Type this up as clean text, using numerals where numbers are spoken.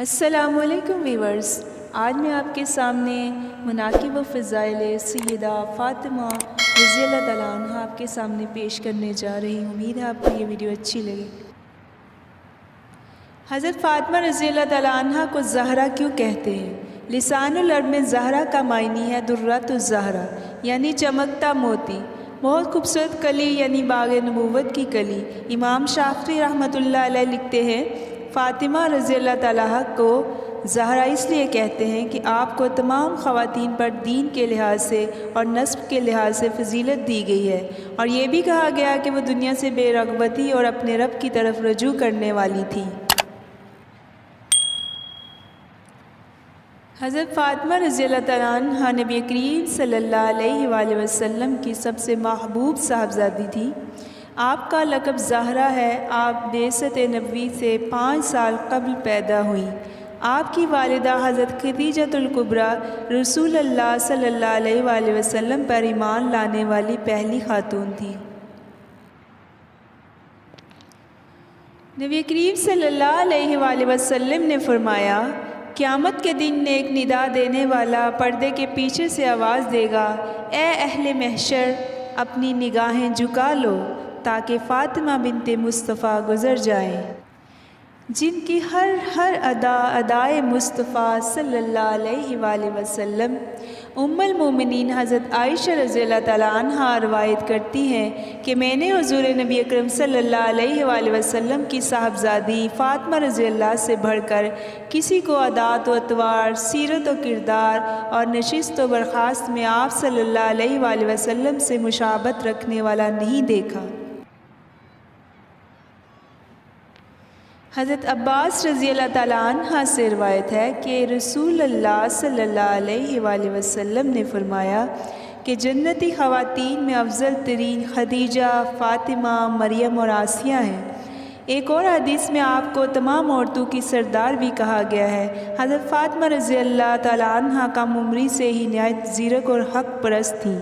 अस्सलामुअलैकुम वीवर्स, आज मैं आपके सामने मनाक़िब व फ़ज़ाइल सैयदा फ़ातिमा रज़ियल्लाहु तआला अन्हा आपके सामने पेश करने जा रही हूँ। उम्मीद है आपको ये वीडियो अच्छी लगे। हज़रत फ़ातिमा रज़ियल्लाहु तआला अन्हा को ज़हरा क्यों कहते हैं? लिसानुल अरब में ज़हरा का मायनी है दुर्रतुज़ ज़हरा, यानी चमकता मोती। बहुत खूबसूरत कली यानी बाग़ नबूवत की कली। इमाम शाफ़ी रहमतुल्लाह अलैह लिखते हैं, फ़ातिमा रज़ियल्लाहु तआला को ज़हरा इसलिए कहते हैं कि आपको तमाम ख़वातीन पर दीन के लिहाज से और नस्ब के लिहाज से फ़जीलत दी गई है, और ये भी कहा गया कि वह दुनिया से बेरग़बती और अपने रब की तरफ रजू करने वाली थी। हज़रत फ़ातिमा रज़ियल्लाहु तआला अन्हा नबी करीम सल्लल्लाहु अलैहि वसल्लम की सबसे महबूब साहबज़ादी थी। आपका लक़ब ज़हरा है। आप बेसत नबवी से 5 साल क़ब्ल पैदा हुई। आपकी वालिदा हज़रत ख़दीजतुल कुबरा रसूलुल्लाह सल्लल्लाहु अलैहि वसल्लम पर ईमान लाने वाली पहली खातून थी। नबी करीम सल्लल्लाहु अलैहि वसल्लम ने फ़रमाया, क़यामत के दिन नेक निदा देने वाला पर्दे के पीछे से आवाज़ देगा, ए अहले महशर, अपनी निगाहें झुका लो ताकि फ़ातिमा बिन्ते मुस्तफ़ा गुज़र जाएं, जिनकी हर अदा अदाए मुस्तफ़ा सल्लल्लाहु अलैहि वसल्लम। उम्मुल मोमिनीन हज़रत आयशा रज़ियल्लाहु तआला अन्हा रवायत करती हैं कि मैंने हुज़ूर नबी अकरम सल्लल्लाहु अलैहि वसल्लम की साहबज़ादी फ़ातिमा रज़ियल्लाहु से बढ़कर किसी को अदात व अतवार, सीरत व किरदार और नशिस्त व बर्खास्त में आप सल्लल्लाहु अलैहि वसल्लम से मुशाबत रखने वाला नहीं देखा। हज़रत अब्बास रज़ियल्लाहु तआला अन्हा से रवायत है कि रसूलुल्लाह सल्लल्लाहु अलैहि वसल्लम ने फ़रमाया कि जन्नती ख़वातीन में अफ़ज़ल तरीन खदीजा, फ़ातिमा, मरियम और आसिया हैं। एक और हदीस में आपको तमाम औरतों की सरदार भी कहा गया है। हज़रत फ़ातिमा रज़ियल्लाहु तआला अन्हा कम उम्री से ही निहायत ज़ीरक और हक़ परस्त थीं।